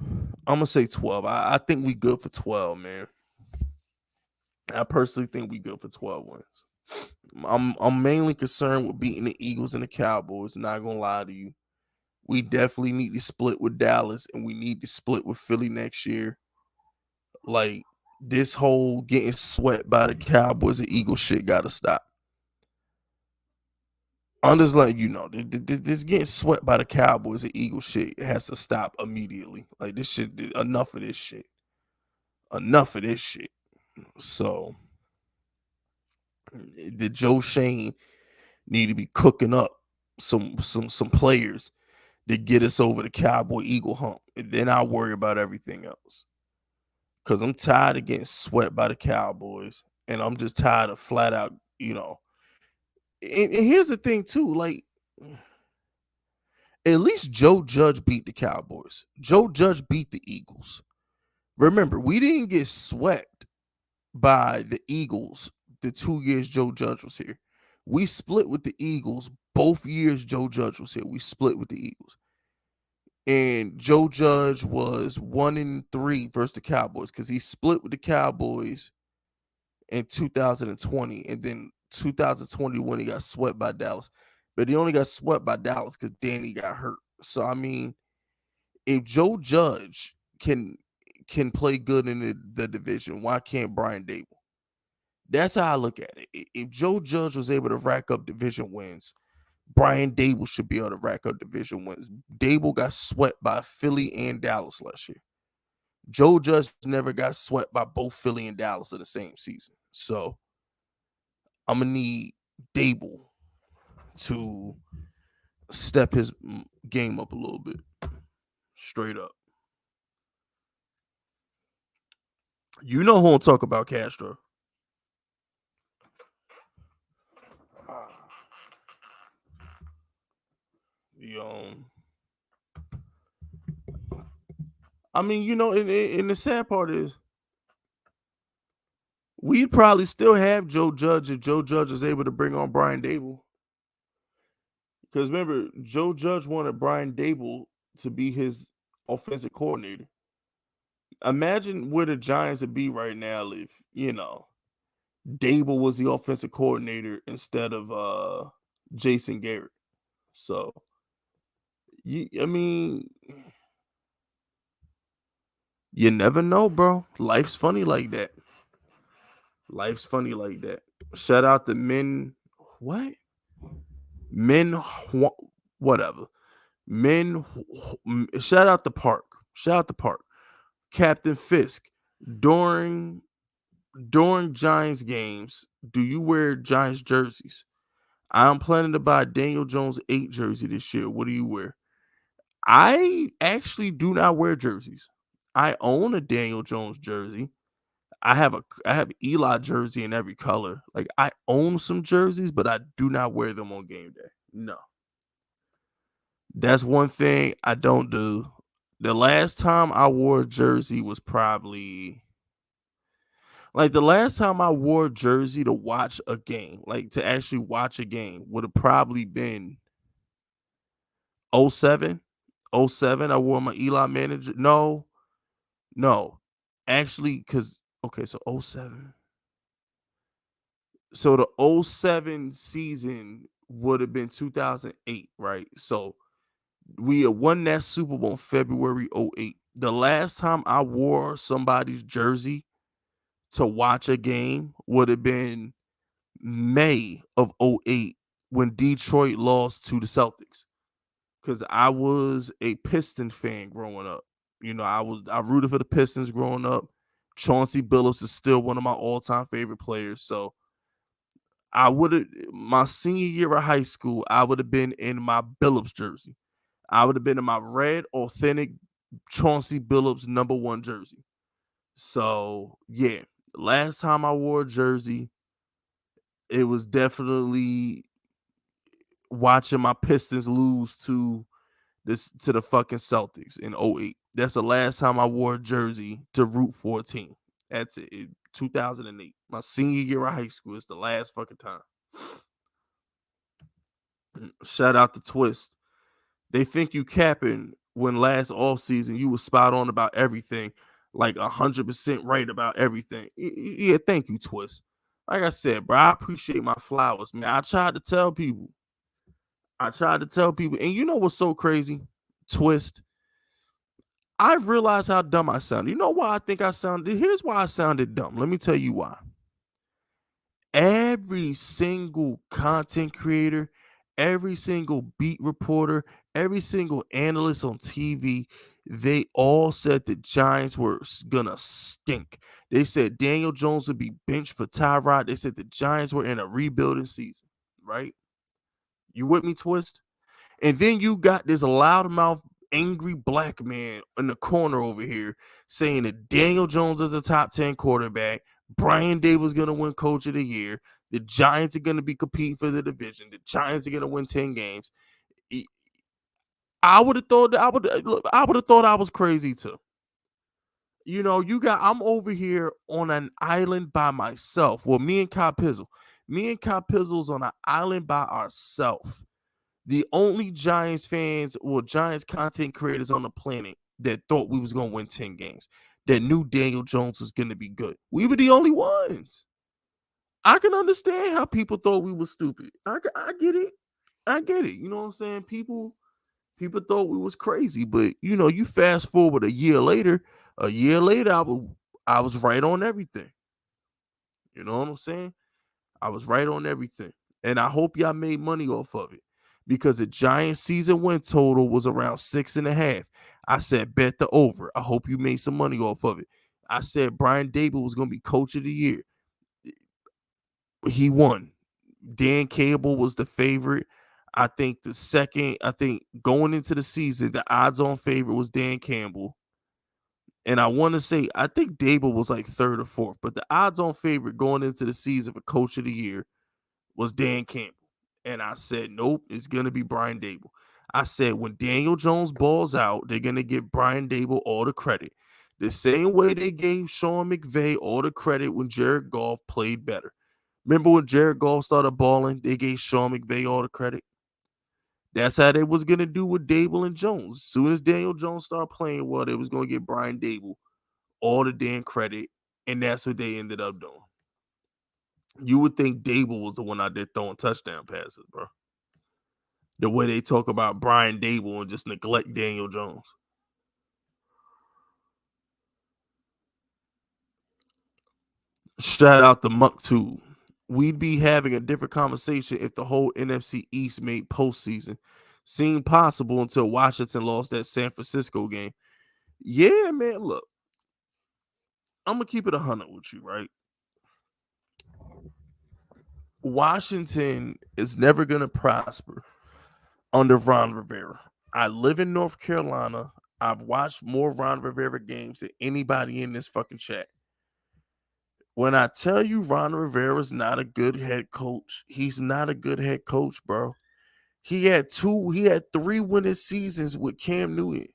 I'm gonna say 12. I think we good for 12, man. I personally think we good for 12 wins. I'm mainly concerned with beating the Eagles and the Cowboys. Not gonna lie to you. We definitely need to split with Dallas and we need to split with Philly next year. Like this whole getting swept by the Cowboys and Eagles shit gotta stop. I'm just letting you know, this getting swept by the Cowboys and Eagles shit has to stop immediately. Like this shit, enough of this shit. Enough of this shit. So the Joe Shane need to be cooking up some players to get us over the Cowboy Eagle hump. And then I'll worry about everything else. Cause I'm tired of getting swept by the Cowboys. And I'm just tired of flat out, and here's the thing too, like at least Joe Judge beat the Cowboys. Joe Judge beat the Eagles. Remember, we didn't get swept by the Eagles the 2 years Joe Judge was here. We split with the Eagles both years Joe Judge was here. We split with the Eagles. And Joe Judge was 1-3 versus the Cowboys because he split with the Cowboys in 2020, and then 2021 he got swept by Dallas. But he only got swept by Dallas because Danny got hurt. So I mean, if Joe Judge can play good in the division, why can't Brian Dable? That's how I look at it. If Joe Judge was able to rack up division wins, Brian Dable should be able to rack up division wins. Dable got swept by Philly and Dallas last year. Joe Judge never got swept by both Philly and Dallas in the same season. So I'm gonna need Daboll to step his game up a little bit. Straight up. You know who I'm talking about, Castro. The I mean, and the sad part is we'd probably still have Joe Judge if Joe Judge is able to bring on Brian Daboll. Because remember, Joe Judge wanted Brian Daboll to be his offensive coordinator. Imagine where the Giants would be right now if, Daboll was the offensive coordinator instead of Jason Garrett. So, I mean, you never know, bro. Life's funny like that. Life's funny like that. Shout out to men. What? Men. Whatever. Men. Shout out the park. Shout out the park. Captain Fisk. During Giants games, do you wear Giants jerseys? I'm planning to buy Daniel Jones 8 jersey this year. What do you wear? I actually do not wear jerseys. I own a Daniel Jones jersey. I have Eli jersey in every color. Like I own some jerseys, but I do not wear them on game day. No. That's one thing I don't do. The last time I wore a jersey was probably like the last time I wore a jersey to watch a game, like to actually watch a game, would have probably been '07. '07. I wore my Eli manager. No. Actually, because okay, so '07. So the '07 season would have been 2008, right? So we had won that Super Bowl in February '08. The last time I wore somebody's jersey to watch a game would have been May of '08 when Detroit lost to the Celtics. Because I was a Piston fan growing up. I rooted for the Pistons growing up. Chauncey Billups is still one of my all-time favorite players. So I would have my senior year of high school, I would have been in my Billups jersey. I would have been in my red authentic Chauncey Billups #1 jersey. So yeah, last time I wore a jersey, it was definitely watching my Pistons lose to the fucking Celtics in '08. That's the last time I wore a jersey to root for a team. That's it. 2008. My senior year of high school is the last fucking time. Shout out to Twist. They think you capping when last off season you was spot on about everything, like 100% right about everything. Yeah, thank you, Twist. Like I said, bro, I appreciate my flowers, man. I tried to tell people. And you know what's so crazy? Twist. I realized how dumb I sounded. You know why I think I sounded? Here's why I sounded dumb. Let me tell you why. Every single content creator, every single beat reporter, every single analyst on TV, they all said the Giants were gonna stink. They said Daniel Jones would be benched for Tyrod. They said the Giants were in a rebuilding season, right? You with me, Twist? And then you got this loudmouth, angry black man in the corner over here saying that Daniel Jones is a top 10 quarterback. Brian Daboll's going to win coach of the year. The Giants are going to be competing for the division. The Giants are going to win 10 games. I would have thought that I would have thought I was crazy too. I'm over here on an island by myself. Well, me and Kyle Pizzle's on an island by ourselves. The only Giants fans or Giants content creators on the planet that thought we was going to win 10 games, that knew Daniel Jones was going to be good. We were the only ones. I can understand how people thought we were stupid. I get it. I get it. You know what I'm saying? People thought we was crazy, but you fast forward a year later, I was right on everything. You know what I'm saying? I was right on everything. And I hope y'all made money off of it because the Giants season win total was around 6.5. I said, bet the over. I hope you made some money off of it. I said Brian Daboll was going to be coach of the year. He won. Dan Cable was the favorite. I think going into the season, the odds on favorite was Dan Campbell. And I want to say, I think Dable was like third or fourth, but the odds on favorite going into the season for coach of the year was Dan Campbell. And I said, nope, it's going to be Brian Dable. I said, when Daniel Jones balls out, they're going to give Brian Dable all the credit. The same way they gave Sean McVay all the credit when Jared Goff played better. Remember when Jared Goff started balling, they gave Sean McVay all the credit? That's how they was going to do with Dable and Jones. As soon as Daniel Jones started playing well, they was going to get Brian Dable all the damn credit, and that's what they ended up doing. You would think Dable was the one out there throwing touchdown passes, bro. The way they talk about Brian Dable and just neglect Daniel Jones. Shout out to Muck Tube. We'd be having a different conversation if the whole NFC East made postseason. Seemed possible until Washington lost that San Francisco game. Yeah, man, look. I'm going to keep it 100 with you, right? Washington is never going to prosper under Ron Rivera. I live in North Carolina. I've watched more Ron Rivera games than anybody in this fucking chat. When I tell you Ron Rivera's not a good head coach, he's not a good head coach, bro. He had 3 winning seasons with Cam Newton.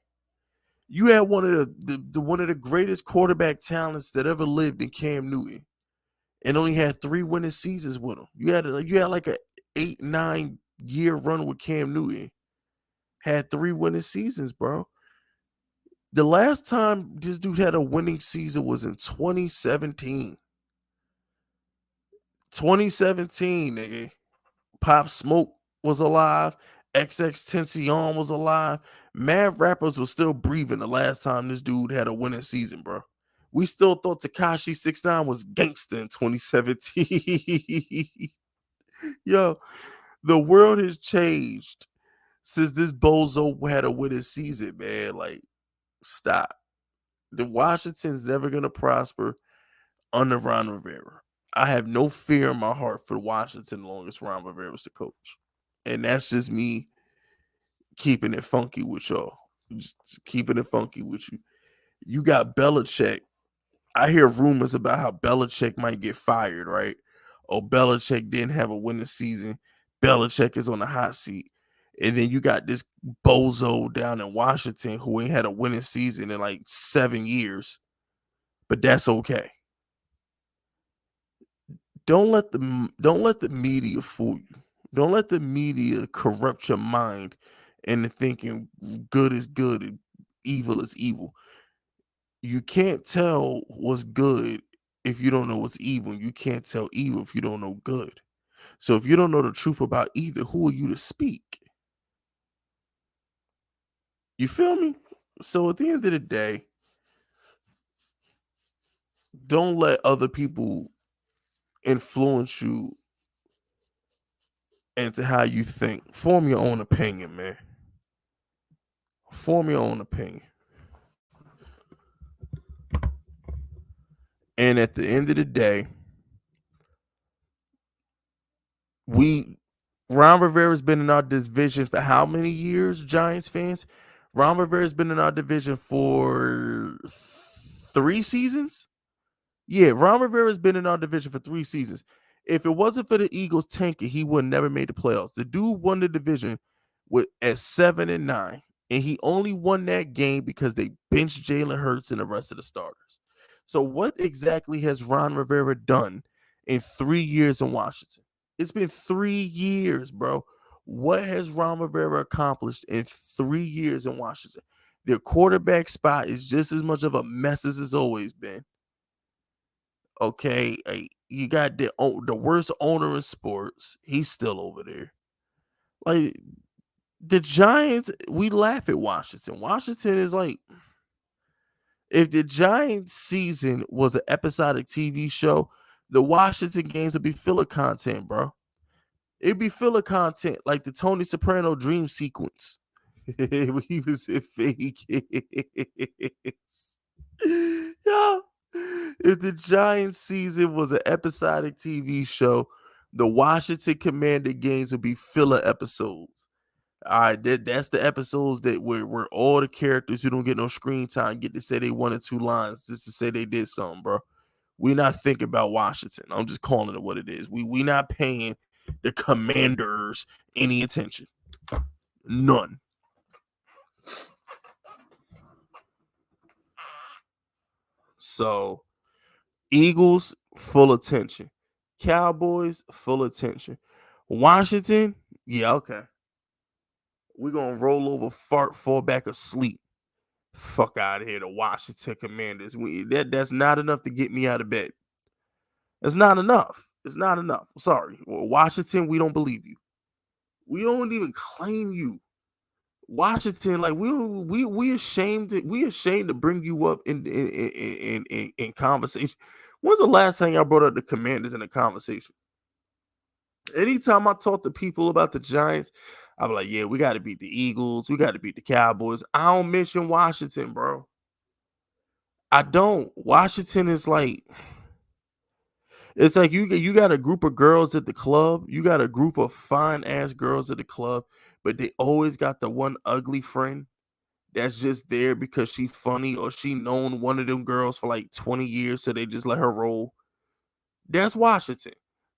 You had one of one of the greatest quarterback talents that ever lived in Cam Newton, and only had 3 winning seasons with him. You had like a 8-9 year run with Cam Newton. Had 3 winning seasons, bro. The last time this dude had a winning season was in 2017. 2017, nigga. Pop Smoke was alive. XX was alive. Mad rappers was still breathing the last time this dude had a winning season, bro. We still thought Tekashi 69 was gangster in 2017. Yo, the world has changed since this bozo had a winning season, man. Like, stop. The Washington's never gonna prosper under Ron Rivera. I have no fear in my heart for Washington as long as Ron Rivera's the coach. And that's just me keeping it funky with y'all. Just keeping it funky with you. You got Belichick. I hear rumors about how Belichick might get fired, right? Oh, Belichick didn't have a winning season. Belichick is on the hot seat. And then you got this bozo down in Washington who ain't had a winning season in like 7 years. But that's okay. Don't let the media fool you. Don't let the media corrupt your mind into thinking good is good and evil is evil. You can't tell what's good if you don't know what's evil. You can't tell evil if you don't know good. So if you don't know the truth about either, who are you to speak? You feel me? So at the end of the day, don't let other people influence you into how you think. Form your own opinion, man. Form your own opinion. And at the end of the day, we Ron Rivera's been in our division for how many years, Giants fans? Ron Rivera's been in our division for 3 seasons? Yeah, Ron Rivera's been in our division for 3 seasons. If it wasn't for the Eagles tanking, he would never made the playoffs. The dude won the division with at 7-9, and he only won that game because they benched Jalen Hurts and the rest of the starters. So, what exactly has Ron Rivera done in 3 years in Washington? It's been 3 years, bro. What has Ron Rivera accomplished in 3 years in Washington? Their quarterback spot is just as much of a mess as it's always been. Okay, you got the worst owner in sports. He's still over there. Like the Giants, we laugh at Washington. Washington is like, if the Giants season was an episodic TV show, the Washington games would be full of content, bro. It'd be full of content like the Tony Soprano dream sequence. When he was in Vegas. Yeah. If the Giants season was an episodic TV show, The Washington Commander games will be filler episodes. All right, that's the episodes that where all the characters who don't get no screen time get to say they 1 or 2 lines just to say they did something, bro. We not thinking about Washington. I'm just calling it what it is. We not paying the Commanders any attention. None. So Eagles, full attention. Cowboys, full attention. Washington, yeah, okay. We're gonna roll over, fart, fall back asleep. Fuck out of here, the Washington Commanders. That's not enough to get me out of bed. It's not enough. It's not enough. I'm sorry. Washington, we don't believe you. We don't even claim you. Washington, like we ashamed to bring you up in conversation. When's the last time y'all brought up the Commanders in a conversation? Anytime I talk to people about the Giants, I'm like, yeah, we got to beat the Eagles, we got to beat the Cowboys. I don't mention Washington, bro. I don't. Washington is like, it's like you got a group of girls at the club, you got a group of fine ass girls at the club, but they always got the one ugly friend that's just there because she funny or she known one of them girls for like 20 years, so they just let her roll. That's Washington.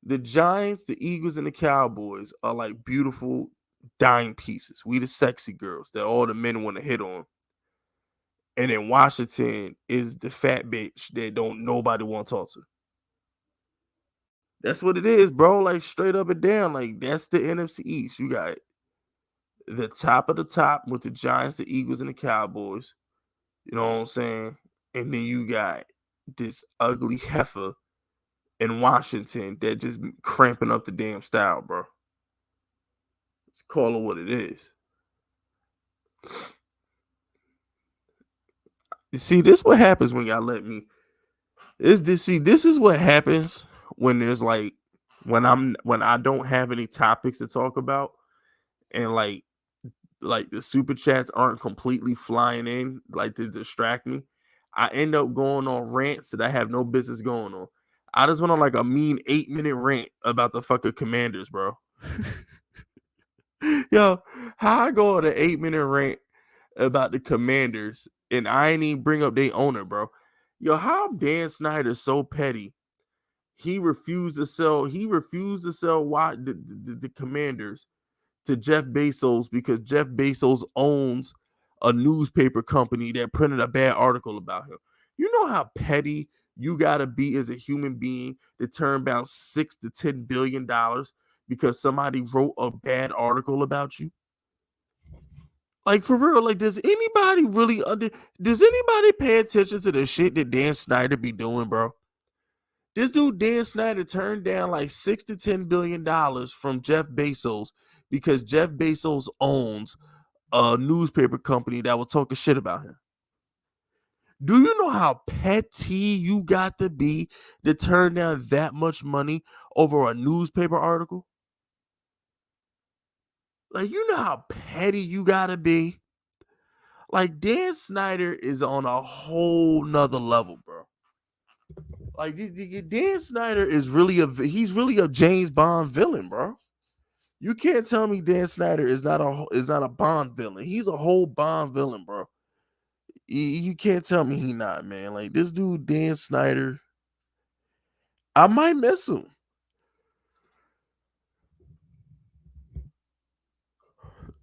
The Giants, the Eagles, and the Cowboys are like beautiful dime pieces. We the sexy girls that all the men want to hit on. And then Washington is the fat bitch that don't nobody want to talk to. That's what it is, bro. Like straight up and down. Like that's the NFC East. You got the top of the top with the Giants, the Eagles, and the Cowboys. You know what I'm saying? And then you got this ugly heifer in Washington that just cramping up the damn style, bro. Let's call it what it is. You see, this what happens when y'all let me. This is what happens when there's like when I don't have any topics to talk about, and like the super chats aren't completely flying in like to distract me. I end up going on rants that I have no business going on. I just went on like a mean 8-minute rant about the fucking Commanders, bro. Yo, how I go on an 8-minute rant about the Commanders and I ain't even bring up their owner, bro. Yo, how Dan Snyder's so petty. He refused to sell. He refused to sell the Commanders to Jeff Bezos because Jeff Bezos owns a newspaper company that printed a bad article about him. You know how petty you gotta be as a human being to turn down $6 to $10 billion because somebody wrote a bad article about you. Like for real, like does anybody does anybody pay attention to the shit that Dan Snyder be doing, bro? This dude Dan Snyder turned down like $6 to $10 billion from Jeff Bezos because Jeff Bezos owns a newspaper company that was talking shit about him. Do you know how petty you got to be to turn down that much money over a newspaper article? Like, you know how petty you got to be? Like, Dan Snyder is on a whole nother level, bro. Like, Dan Snyder is he's really a James Bond villain, bro. You can't tell me Dan Snyder is not a Bond villain. He's a whole Bond villain, bro. You can't tell me he not, man. Like this dude, Dan Snyder, I might miss him.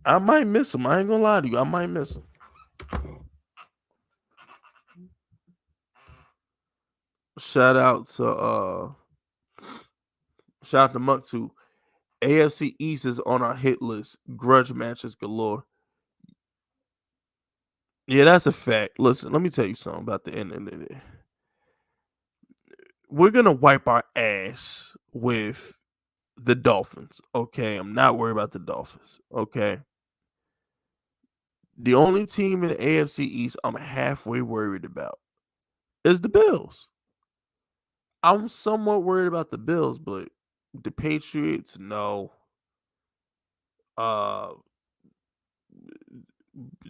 I might miss him. I ain't gonna lie to you. I might miss him. Shout out to Muck too. AFC East is on our hit list. Grudge matches galore. Yeah, that's a fact. Listen, let me tell you something about the end of it. We're gonna wipe our ass with the Dolphins. Okay, I'm not worried about the Dolphins. Okay. The only team in the AFC East I'm halfway worried about is the Bills. I'm somewhat worried about the Bills, but the Patriots, no. Uh,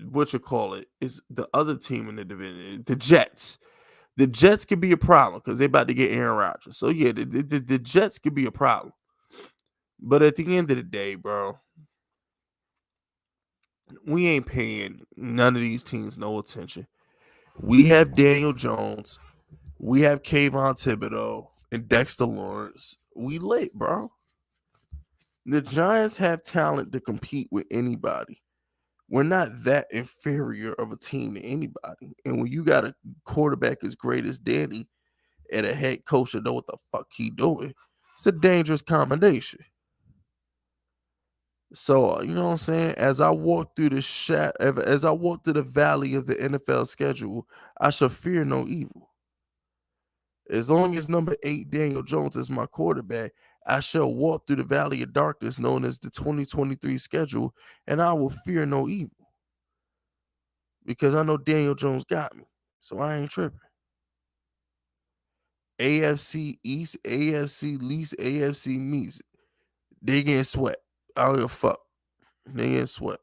what you call it is the other team in the division, the Jets. The Jets could be a problem because they're about to get Aaron Rodgers. So yeah, the Jets could be a problem. But at the end of the day, bro, we ain't paying none of these teams no attention. We have Daniel Jones, we have Kayvon Thibodeau, and Dexter Lawrence. We lit, bro. The Giants have talent to compete with anybody. We're not that inferior of a team to anybody. And when you got a quarterback as great as Danny and a head coach that know what the fuck he doing, it's a dangerous combination. So you know what I'm saying? As I walk through as I walk through the valley of the NFL schedule, I shall fear no evil. As long as number 8 Daniel Jones is my quarterback, I shall walk through the valley of darkness known as the 2023 schedule, and I will fear no evil because I know Daniel Jones got me. So I ain't tripping. AFC East, AFC least, AFC meets. They getting swept. I don't give a fuck. They getting swept.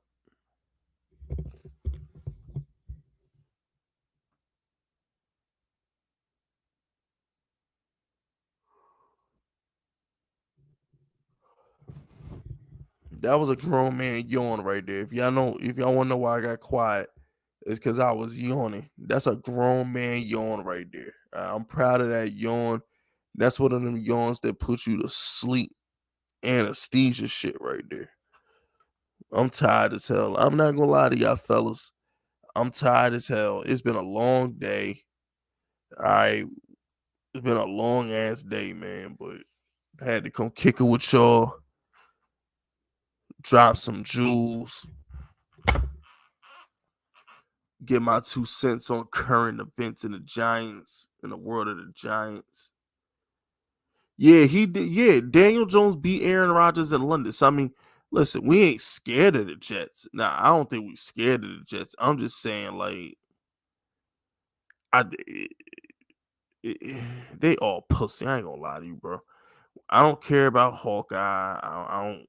That was a grown man yawn right there. If y'all want to know why I got quiet, it's because I was yawning. That's a grown man yawn right there. I'm proud of that yawn. That's one of them yawns that put you to sleep. Anesthesia shit right there. I'm tired as hell. I'm not gonna lie to y'all fellas. I'm tired as hell. It's been a long day. All right, it's been a long ass day, man. But I had to come kick it with y'all. Drop some jewels. Get my 2 cents on current events in the Giants, in the world of the Giants. Yeah, he did. Yeah, Daniel Jones beat Aaron Rodgers in London. So I mean, listen, we ain't scared of the Jets. Now, I don't think we scared of the Jets. I'm just saying, like, I they all pussy. I ain't gonna lie to you, bro. I don't care about Hawkeye. I don't.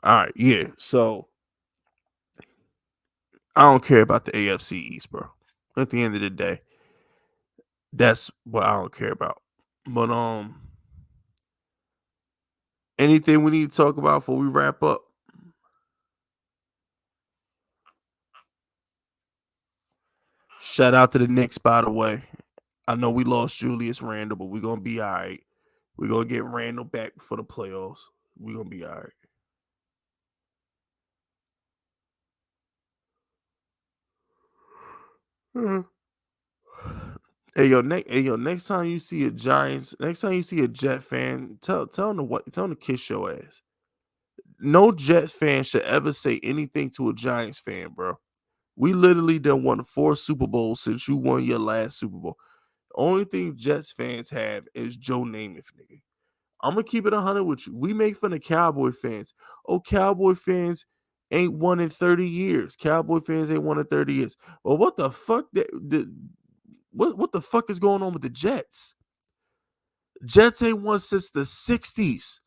All right, yeah. So I don't care about the AFC East, bro. At the end of the day, that's what I don't care about. But anything we need to talk about before we wrap up? Shout out to the Knicks, by the way. I know we lost Julius Randle, but we're gonna be all right. We're gonna get Randle back for the playoffs. We're gonna be all right. Hey yo, next time you see a Jet fan, tell them to what tell them to kiss your ass. No Jets fan should ever say anything to a Giants fan, bro. We literally done won 4 Super Bowls since you won your last Super Bowl. Only thing Jets fans have is Joe Namath, nigga. I'm gonna keep it 100 with you. We make fun of Cowboy fans. Oh, Cowboy fans ain't won in 30 years. Cowboy fans ain't won in 30 years. Well, what the fuck? What the fuck is going on with the Jets? Jets ain't won since the 60s.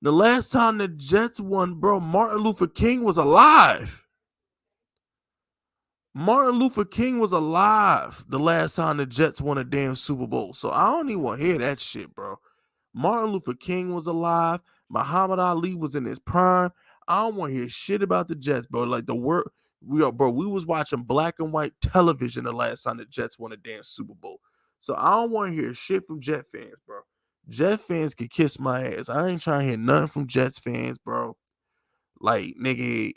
The last time the Jets won, bro, Martin Luther King was alive. Martin Luther King was alive the last time the Jets won a damn Super Bowl. So I don't even want to hear that shit, bro. Martin Luther King was alive. Muhammad Ali was in his prime. I don't want to hear shit about the Jets, bro. Like the word we was watching black and white television the last time the Jets won a damn Super Bowl. So I don't want to hear shit from Jet fans, bro. Jet fans can kiss my ass. I ain't trying to hear nothing from Jets fans, bro. Like, nigga,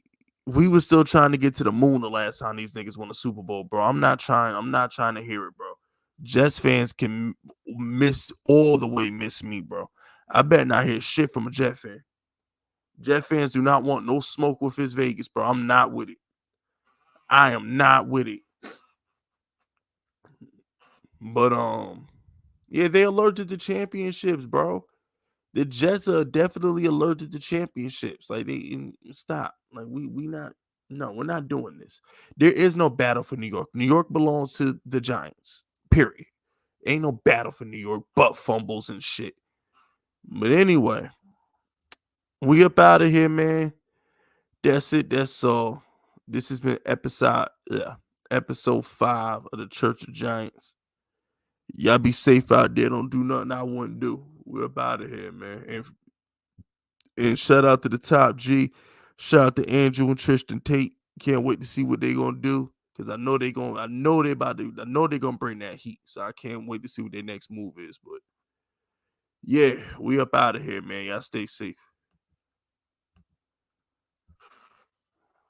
we was still trying to get to the moon the last time these niggas won a Super Bowl, bro. I'm not trying to hear it, bro. Jets fans can miss all the way miss me, bro. I better not hear shit from a Jet fan. Jet fans do not want no smoke with his Vegas, bro. I'm not with it. I am not with it. But yeah, they allergic to championships, bro. The Jets are definitely allergic to championships. Like stop. Like we not no, we're not doing this. There is no battle for New York. New York belongs to the Giants. Period. Ain't no battle for New York but fumbles and shit. But anyway, We up out of here, man. That's it. That's all. This has been episode 5 of the Church of Giants. Y'all be safe out there. Don't do nothing I wouldn't do. We're up out of here, man. And shout out to the top G. Shout out to Andrew and Tristan Tate. Can't wait to see what they gonna do. Cause I know they're gonna bring that heat. So I can't wait to see what their next move is. But yeah, we up out of here, man. Y'all stay safe.